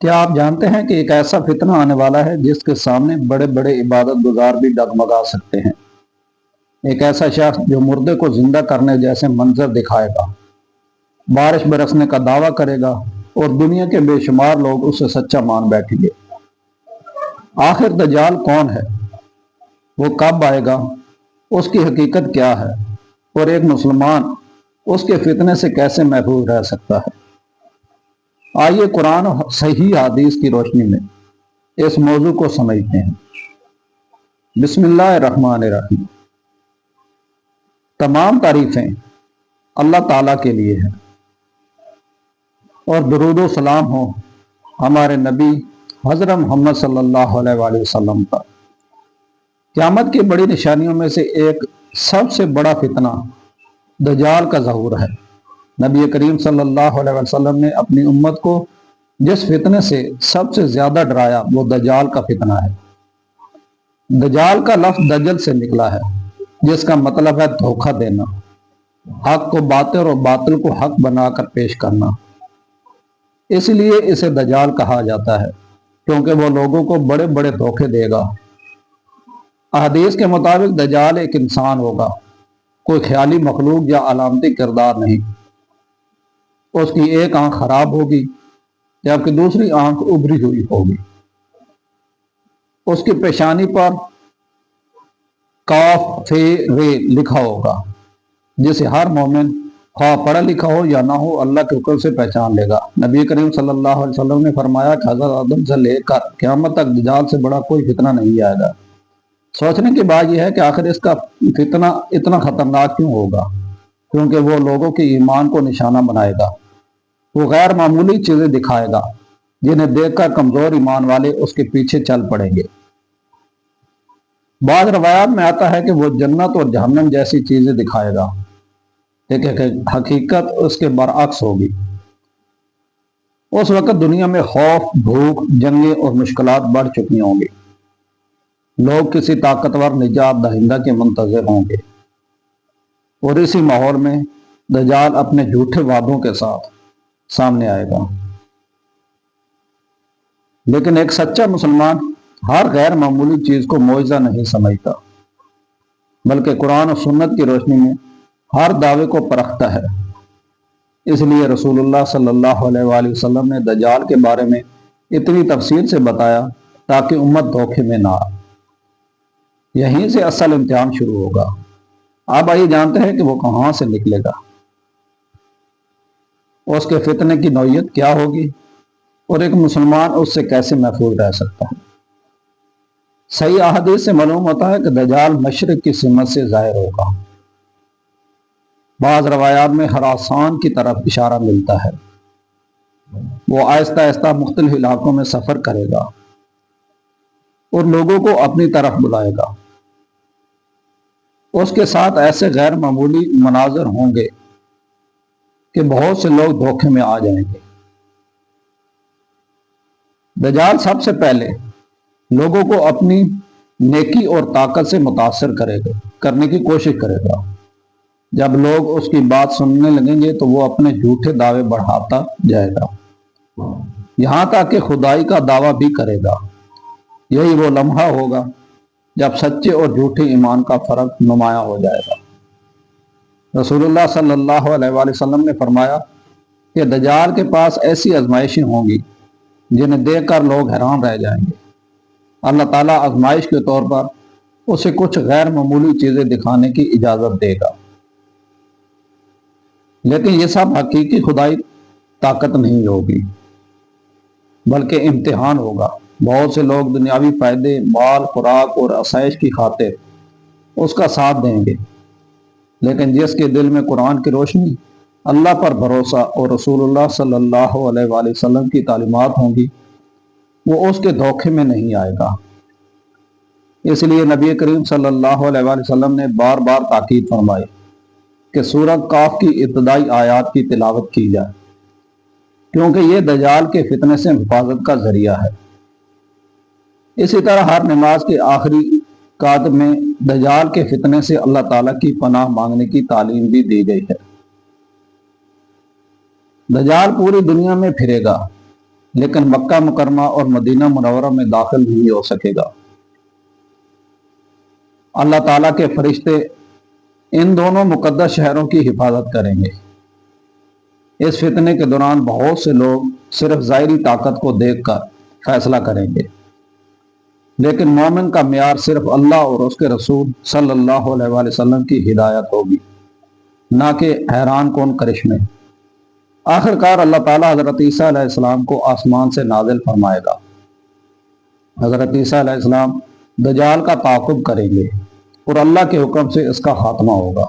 کیا آپ جانتے ہیں کہ ایک ایسا فتنہ آنے والا ہے جس کے سامنے بڑے بڑے عبادت گزار بھی ڈگمگا سکتے ہیں؟ ایک ایسا شخص جو مردے کو زندہ کرنے جیسے منظر دکھائے گا، بارش برسنے کا دعویٰ کرے گا اور دنیا کے بے شمار لوگ اسے سچا مان بیٹھیں گے۔ آخر دجال کون ہے؟ وہ کب آئے گا؟ اس کی حقیقت کیا ہے؟ اور ایک مسلمان اس کے فتنے سے کیسے محفوظ رہ سکتا ہے؟ آئیے قرآن اور صحیح حدیث کی روشنی میں اس موضوع کو سمجھتے ہیں۔ بسم اللہ الرحمن الرحیم۔ تمام تعریفیں اللہ تعالیٰ کے لیے ہیں اور درود و سلام ہو ہمارے نبی حضرت محمد صلی اللہ علیہ وآلہ وسلم پر۔ قیامت کی بڑی نشانیوں میں سے ایک سب سے بڑا فتنہ دجال کا ظہور ہے۔ نبی کریم صلی اللہ علیہ وسلم نے اپنی امت کو جس فتنے سے سب سے زیادہ ڈرایا وہ دجال کا فتنہ ہے۔ دجال کا لفظ دجل سے نکلا ہے، جس کا مطلب ہے دھوکہ دینا، حق کو باطل اور باطل کو حق بنا کر پیش کرنا۔ اس لیے اسے دجال کہا جاتا ہے، کیونکہ وہ لوگوں کو بڑے بڑے دھوکے دے گا۔ احادیث کے مطابق دجال ایک انسان ہوگا، کوئی خیالی مخلوق یا علامتی کردار نہیں۔ اس کی ایک آنکھ خراب ہوگی جبکہ دوسری آنکھ ابری ہوئی ہوگی۔ اس کی پیشانی پر کاف فے رے لکھا ہوگا، جسے ہر مومن خواہ پڑھا لکھا ہو یا نہ ہو اللہ کے حکم سے پہچان لے گا۔ نبی کریم صلی اللہ علیہ وسلم نے فرمایا کہ حضرت آدم سے لے کر قیامت تک دجال سے بڑا کوئی فتنہ نہیں آئے گا۔ سوچنے کی بات یہ ہے کہ آخر اس کا فتنہ اتنا خطرناک کیوں ہوگا؟ کیونکہ وہ لوگوں کے ایمان کو نشانہ بنائے گا۔ وہ غیر معمولی چیزیں دکھائے گا جنہیں دیکھ کر کمزور ایمان والے اس کے پیچھے چل پڑیں گے۔ بعض روایات میں آتا ہے کہ وہ جنت اور جہنم جیسی چیزیں دکھائے گا، لیکن حقیقت اس کے برعکس ہوگی۔ اس وقت دنیا میں خوف، بھوک، جنگیں اور مشکلات بڑھ چکی ہوں گی۔ لوگ کسی طاقتور نجات دہندہ کے منتظر ہوں گے، اور اسی ماحول میں دجال اپنے جھوٹے وعدوں کے ساتھ سامنے آئے گا۔ لیکن ایک سچا مسلمان ہر غیر معمولی چیز کو معجزہ نہیں سمجھتا، بلکہ قرآن و سنت کی روشنی میں ہر دعوے کو پرکھتا ہے۔ اس لیے رسول اللہ صلی اللہ علیہ وآلہ وسلم نے دجال کے بارے میں اتنی تفصیل سے بتایا تاکہ امت دھوکے میں نہ آئے۔ یہیں سے اصل امتحان شروع ہوگا۔ آپ آئیے جانتے ہیں کہ وہ کہاں سے نکلے گا، اس کے فتنے کی نوعیت کیا ہوگی، اور ایک مسلمان اس سے کیسے محفوظ رہ سکتا ہے۔ صحیح احادیث سے معلوم ہوتا ہے کہ دجال مشرق کی سمت سے ظاہر ہوگا۔ بعض روایات میں خراسان کی طرف اشارہ ملتا ہے۔ وہ آہستہ آہستہ مختلف علاقوں میں سفر کرے گا اور لوگوں کو اپنی طرف بلائے گا۔ اس کے ساتھ ایسے غیر معمولی مناظر ہوں گے کہ بہت سے لوگ دھوکے میں آ جائیں گے۔ دجال سب سے پہلے لوگوں کو اپنی نیکی اور طاقت سے متاثر کرنے کی کوشش کرے گا۔ جب لوگ اس کی بات سننے لگیں گے تو وہ اپنے جھوٹے دعوے بڑھاتا جائے گا، یہاں تک کہ خدائی کا دعویٰ بھی کرے گا۔ یہی وہ لمحہ ہوگا جب سچے اور جھوٹے ایمان کا فرق نمایاں ہو جائے گا۔ رسول اللہ صلی اللہ علیہ وآلہ وسلم نے فرمایا کہ دجال کے پاس ایسی آزمائشیں ہوں گی جنہیں دیکھ کر لوگ حیران رہ جائیں گے۔ اللہ تعالیٰ آزمائش کے طور پر اسے کچھ غیر معمولی چیزیں دکھانے کی اجازت دے گا، لیکن یہ سب حقیقی خدائی طاقت نہیں ہوگی، بلکہ امتحان ہوگا۔ بہت سے لوگ دنیاوی فائدے، مال، خوراک اور آسائش کی خاطر اس کا ساتھ دیں گے، لیکن جس کے دل میں قرآن کی روشنی، اللہ پر بھروسہ اور رسول اللہ صلی اللہ علیہ وآلہ وسلم کی تعلیمات ہوں گی، وہ اس کے دھوکے میں نہیں آئے گا۔ اس لیے نبی کریم صلی اللہ علیہ وآلہ وسلم نے بار بار تاکید فرمائی کہ سورہ کاف کی ابتدائی آیات کی تلاوت کی جائے، کیونکہ یہ دجال کے فتنے سے حفاظت کا ذریعہ ہے۔ اسی طرح ہر نماز کے آخری رکعت میں دجال کے فتنے سے اللہ تعالیٰ کی پناہ مانگنے کی تعلیم بھی دی گئی ہے۔ دجال پوری دنیا میں پھرے گا لیکن مکہ مکرمہ اور مدینہ منورہ میں داخل نہیں ہو سکے گا۔ اللہ تعالیٰ کے فرشتے ان دونوں مقدس شہروں کی حفاظت کریں گے۔ اس فتنے کے دوران بہت سے لوگ صرف ظاہری طاقت کو دیکھ کر فیصلہ کریں گے، لیکن مومن کا معیار صرف اللہ اور اس کے رسول صلی اللہ علیہ وآلہ وسلم کی ہدایت ہوگی، نہ کہ حیران کن کرشمے۔ آخر کار اللہ تعالیٰ حضرت عیسیٰ علیہ السلام کو آسمان سے نازل فرمائے گا۔ حضرت عیسیٰ علیہ السلام دجال کا تعاقب کریں گے اور اللہ کے حکم سے اس کا خاتمہ ہوگا۔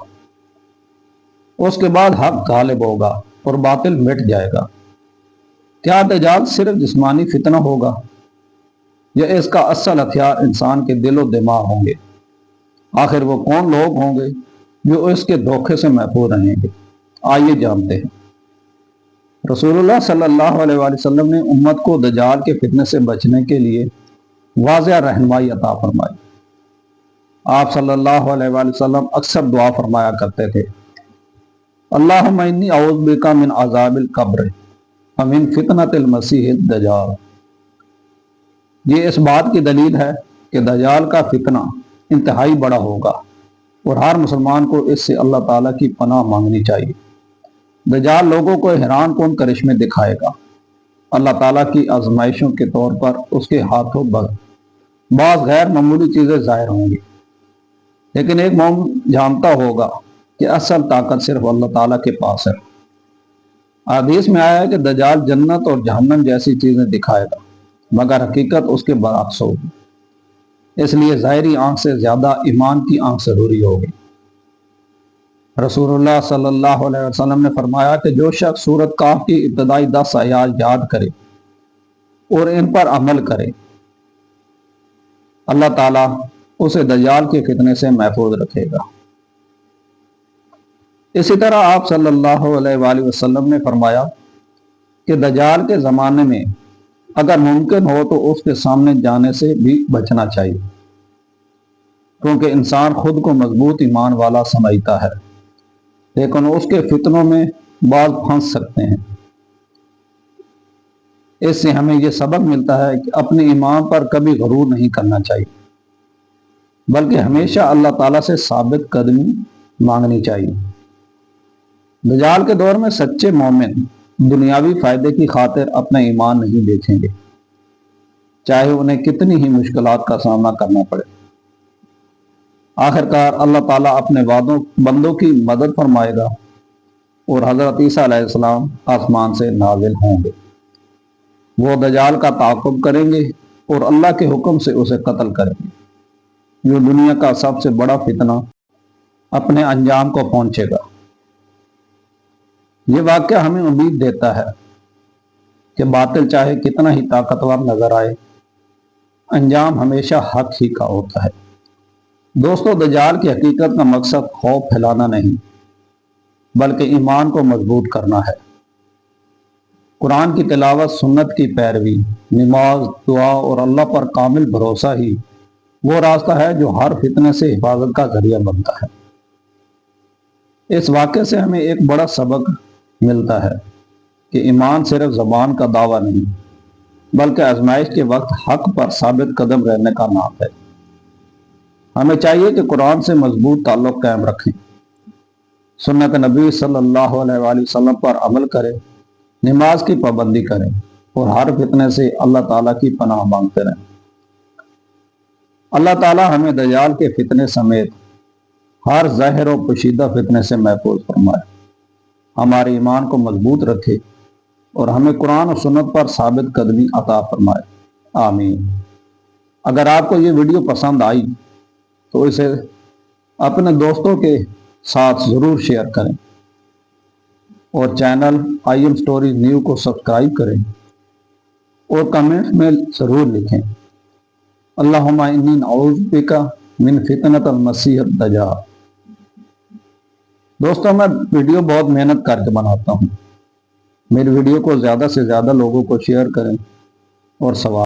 اس کے بعد حق غالب ہوگا اور باطل مٹ جائے گا۔ کیا دجال صرف جسمانی فتنہ ہوگا یا اس کا اصل ہتھیار انسان کے دل و دماغ ہوں گے؟ آخر وہ کون لوگ ہوں گے جو اس کے دھوکے سے محفوظ رہیں گے؟ آئیے جانتے ہیں۔ رسول اللہ صلی اللہ علیہ وآلہ وسلم نے امت کو دجال کے فتنے سے بچنے کے لیے واضح رہنمائی عطا فرمائی۔ آپ صلی اللہ علیہ وآلہ وسلم اکثر دعا فرمایا کرتے تھے، اللہم انی اعوذ بک من عذاب القبر ومن فتنۃ المسیح الدجال۔ یہ اس بات کی دلیل ہے کہ دجال کا فتنہ انتہائی بڑا ہوگا اور ہر مسلمان کو اس سے اللہ تعالیٰ کی پناہ مانگنی چاہیے۔ دجال لوگوں کو حیران کن کرشمے دکھائے گا۔ اللہ تعالیٰ کی آزمائشوں کے طور پر اس کے ہاتھوں بعض غیر معمولی چیزیں ظاہر ہوں گی، لیکن ایک مومن جانتا ہوگا کہ اصل طاقت صرف اللہ تعالیٰ کے پاس ہے۔ حدیث میں آیا ہے کہ دجال جنت اور جہنم جیسی چیزیں دکھائے گا، مگر حقیقت اس کے برعکس ہوگی۔ اس لیے ظاہری آنکھ سے زیادہ ایمان کی آنکھ ضروری ہوگی۔ رسول اللہ صلی اللہ علیہ وسلم نے فرمایا کہ جو شخص سورۃ کہف کی ابتدائی 10 آیات یاد کرے اور ان پر عمل کرے، اللہ تعالیٰ اسے دجال کے فتنے سے محفوظ رکھے گا۔ اسی طرح آپ صلی اللہ علیہ وآلہ وسلم نے فرمایا کہ دجال کے زمانے میں اگر ممکن ہو تو اس کے سامنے جانے سے بھی بچنا چاہیے، کیونکہ انسان خود کو مضبوط ایمان والا سمجھتا ہے، لیکن اس کے فتنوں میں بعض پھنس سکتے ہیں۔ اس سے ہمیں یہ سبق ملتا ہے کہ اپنے ایمان پر کبھی غرور نہیں کرنا چاہیے، بلکہ ہمیشہ اللہ تعالیٰ سے ثابت قدمی مانگنی چاہیے۔ دجال کے دور میں سچے مومن دنیاوی فائدے کی خاطر اپنا ایمان نہیں بیچیں گے، چاہے انہیں کتنی ہی مشکلات کا سامنا کرنا پڑے۔ آخر کار اللہ تعالیٰ اپنے بندوں کی مدد فرمائے گا اور حضرت عیسیٰ علیہ السلام آسمان سے نازل ہوں گے۔ وہ دجال کا تعاقب کریں گے اور اللہ کے حکم سے اسے قتل کریں گے۔ جو دنیا کا سب سے بڑا فتنہ اپنے انجام کو پہنچے گا۔ یہ واقعہ ہمیں امید دیتا ہے کہ باطل چاہے کتنا ہی طاقتور نظر آئے، انجام ہمیشہ حق ہی کا ہوتا ہے۔ دوستو، دجال کی حقیقت کا مقصد خوف پھیلانا نہیں، بلکہ ایمان کو مضبوط کرنا ہے۔ قرآن کی تلاوت، سنت کی پیروی، نماز، دعا اور اللہ پر کامل بھروسہ ہی وہ راستہ ہے جو ہر فتنے سے حفاظت کا ذریعہ بنتا ہے۔ اس واقعے سے ہمیں ایک بڑا سبق ملتا ہے کہ ایمان صرف زبان کا دعویٰ نہیں، بلکہ آزمائش کے وقت حق پر ثابت قدم رہنے کا نام ہے۔ ہمیں چاہیے کہ قرآن سے مضبوط تعلق قائم رکھیں، سنت نبی صلی اللہ علیہ وآلہ وسلم پر عمل کریں، نماز کی پابندی کریں اور ہر فتنے سے اللہ تعالیٰ کی پناہ مانگتے رہیں۔ اللہ تعالیٰ ہمیں دجال کے فتنے سمیت ہر ظاہر و پوشیدہ فتنے سے محفوظ فرمائے، ہمارے ایمان کو مضبوط رکھے اور ہمیں قرآن و سنت پر ثابت قدمی عطا فرمائے، آمین۔ اگر آپ کو یہ ویڈیو پسند آئی تو اسے اپنے دوستوں کے ساتھ ضرور شیئر کریں اور چینل IM Stories نیو کو سبسکرائب کریں اور کمنٹ میں ضرور لکھیں، اللہم انی اعوذ بک من فتنۃ المسیح الدجال۔ دوستوں، میں ویڈیو بہت محنت کر کے بناتا ہوں۔ میری ویڈیو کو زیادہ سے زیادہ لوگوں کو شیئر کریں اور سوال